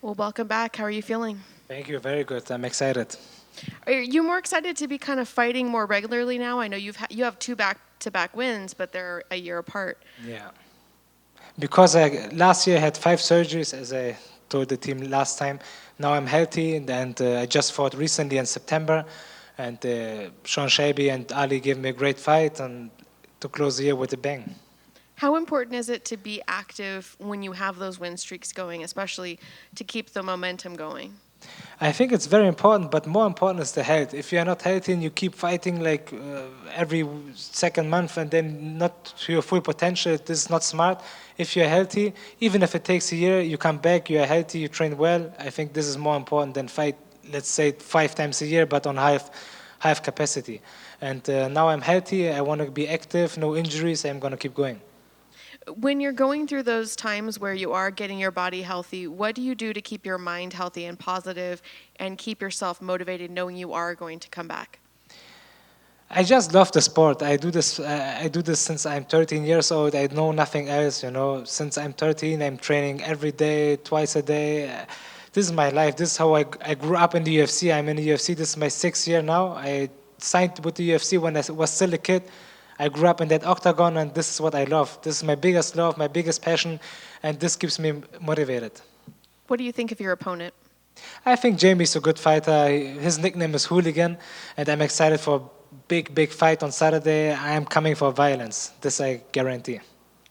Well, welcome back. How are you feeling? Thank you. Very good. I'm excited. Are you more excited to be kind of fighting more regularly now? I know you have two back-to-back wins, but they're a year apart. Yeah. Because last year I had 5 surgeries, as I told the team last time. Now I'm healthy, and I just fought recently in September. And Sean Shelby and Ali gave me a great fight and to close the year with a bang. How important is it to be active when you have those win streaks going, especially to keep the momentum going? I think it's very important, but more important is the health. If you're not healthy and you keep fighting like every second month and then not to your full potential, this is not smart. If you're healthy, even if it takes a year, you come back, you are healthy, you train well. I think this is more important than fight, let's say, 5 times a year, but on half capacity. And now I'm healthy. I want to be active, no injuries. I'm going to keep going. When you're going through those times where you are getting your body healthy, what do you do to keep your mind healthy and positive and keep yourself motivated knowing you are going to come back? I just love the sport. I do this. I do this since I'm 13 years old. I know nothing else. Since I'm 13, I'm training every day, twice a day. This is my life. This is how I grew up in the UFC. I'm in the UFC. This is my 6th year now. I signed with the UFC when I was still a kid. I grew up in that octagon, and this is what I love. This is my biggest love, my biggest passion, and this keeps me motivated. What do you think of your opponent? I think Jamie's a good fighter. His nickname is Hooligan, and I'm excited for a big fight on Saturday. I am coming for violence. This I guarantee.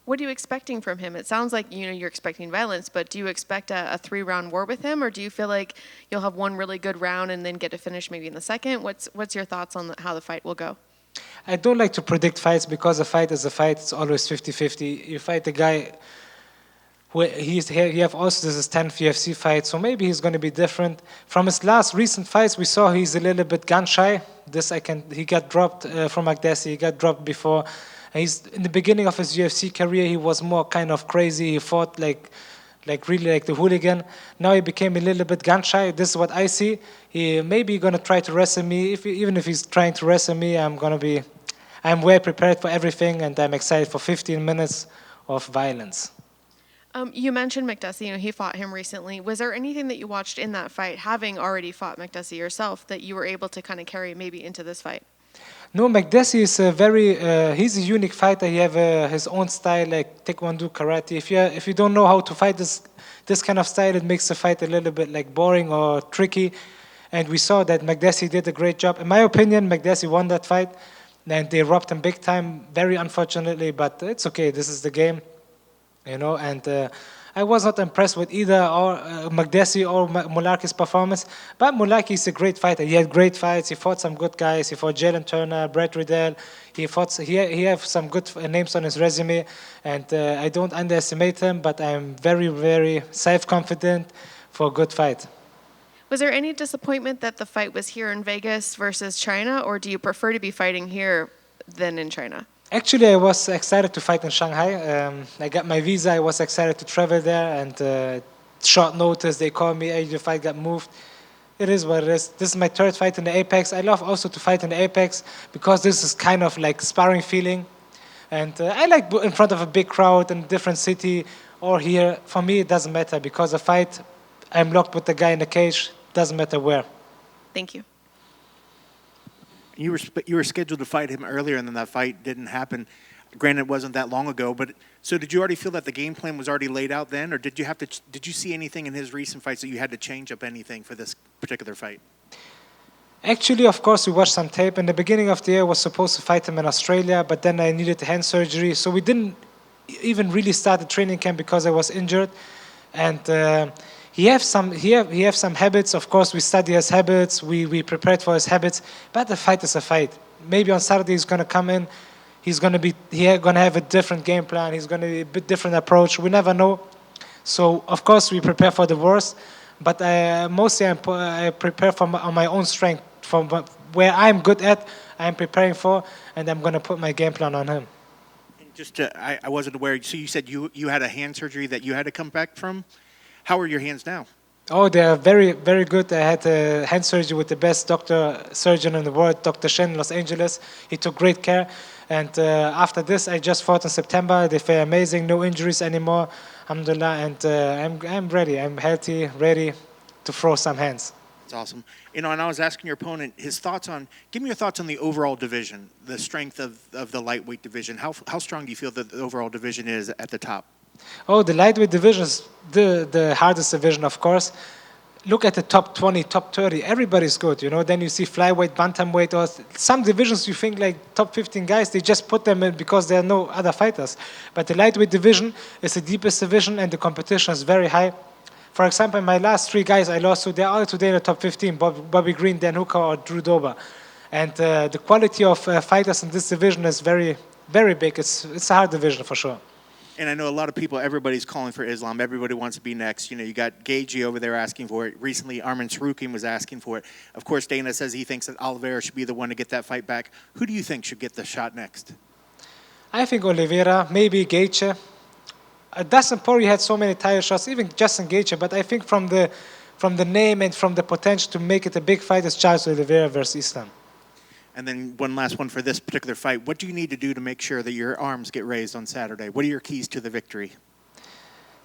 What are you expecting from him? It sounds like you're expecting violence, but do you expect a 3-round war with him, or do you feel like you'll have one really good round and then get a finish maybe in the second? What's your thoughts on how the fight will go? I don't like to predict fights because a fight is a fight. It's always 50-50. You fight a guy who he have also this is 10th UFC fight, so maybe he's going to be different. From his last recent fights, we saw he's a little bit gun shy. He got dropped from Magdesi. He got dropped before. And he's in the beginning of his UFC career. He was more kind of crazy. He fought like really like the hooligan. Now he became a little bit gun shy. This is what I see. He maybe gonna try to wrestle me. Even if he's trying to wrestle me, I'm well prepared for everything, and I'm excited for 15 minutes of violence. You mentioned McDussie. He fought him recently. Was there anything that you watched in that fight, having already fought McDussie yourself, that you were able to kind of carry maybe into this fight? No, McDessie is he's a unique fighter. He have his own style, like Taekwondo, karate. If you don't know how to fight this kind of style, it makes the fight a little bit like boring or tricky. And we saw that McDessie did a great job. In my opinion, McDessie won that fight, and they robbed him big time, very unfortunately. But it's okay. This is the game, And I was not impressed with either or Magdesi or Mullarkey's performance. But Mullarkey is a great fighter. He had great fights. He fought some good guys. He fought Jalen Turner, Brett Riddell. He have some good names on his resume, and I don't underestimate him. But I'm very self-confident for a good fight. Was there any disappointment that the fight was here in Vegas versus China, or do you prefer to be fighting here than in China? Actually, I was excited to fight in Shanghai. I got my visa. I was excited to travel there, and short notice they called me. Hey, your fight got moved. It is what it is. This is my third fight in the Apex. I love also to fight in the Apex because this is kind of like sparring feeling, and I like in front of a big crowd in a different city or here. For me, it doesn't matter because a fight, I'm locked with the guy in the cage. Doesn't matter where. Thank you. You were scheduled to fight him earlier, and then that fight didn't happen. Granted, it wasn't that long ago, but so did you already feel that the game plan was already laid out then, or did you see anything in his recent fights that you had to change up anything for this particular fight? Actually, of course, we watched some tape. In the beginning of the year, I was supposed to fight him in Australia, but then I needed hand surgery, so we didn't even really start the training camp because I was injured. And he have some habits. Of course, we study his habits. We prepared for his habits. But the fight is a fight. Maybe on Saturday he's gonna come in. He's gonna have a different game plan. He's gonna be a bit different approach. We never know. So of course we prepare for the worst. But mostly I prepare on my own strength, from where I'm good at. I'm preparing for, and I'm gonna put my game plan on him. I wasn't aware. So you said you had a hand surgery that you had to come back from. How are your hands now? Oh, they are very good. I had a hand surgery with the best surgeon in the world, Dr. Shen in Los Angeles. He took great care. And after this, I just fought in September. They felt amazing, no injuries anymore, alhamdulillah. And I'm ready. I'm healthy, ready to throw some hands. It's awesome. And I was asking your opponent his thoughts on. Give me your thoughts on the overall division, the strength of the lightweight division. How strong do you feel that the overall division is at the top? Oh, the lightweight division is the hardest division, of course. Look at the top 20, top 30. Everybody's good, Then you see flyweight, bantamweight, or some divisions you think like top 15 guys, they just put them in because there are no other fighters. But the lightweight division is the deepest division and the competition is very high. For example, my last 3 guys I lost to, they're all today in the top 15, Bobby Green, Dan Hooker, or Drew Dober. And the quality of fighters in this division is very, very big. It's a hard division for sure. And I know a lot of people, everybody's calling for Islam. Everybody wants to be next. You got Gagey over there asking for it. Recently, Arman Sarukian was asking for it. Of course, Dana says he thinks that Oliveira should be the one to get that fight back. Who do you think should get the shot next? I think Oliveira, maybe Gaethje. Dustin Poirier had so many title shots, even Justin Gaethje. But I think from the name and from the potential to make it a big fight is Charles Oliveira versus Islam. And then one last one for this particular fight. What do you need to do to make sure that your arms get raised on Saturday? What are your keys to the victory?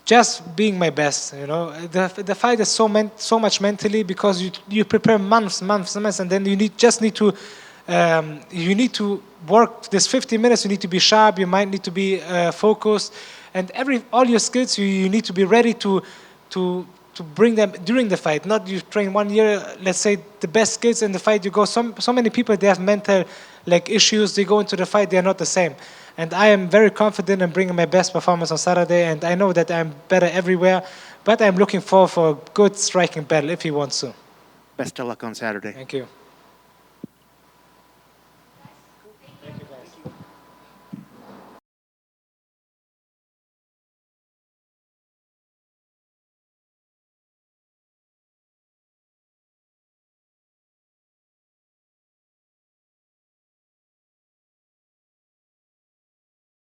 Just being my best, The fight is so much mentally because you prepare months, and then you need to work this 50 minutes. You need to be sharp. Your mind need to be focused, and all your skills you need to be ready to bring them during the fight. Not you train 1 year, let's say the best skills in the fight. You go. So many people they have mental issues. They go into the fight. They are not the same. And I am very confident in bringing my best performance on Saturday. And I know that I'm better everywhere. But I'm looking forward for a good striking battle if he wants to. Best of luck on Saturday. Thank you.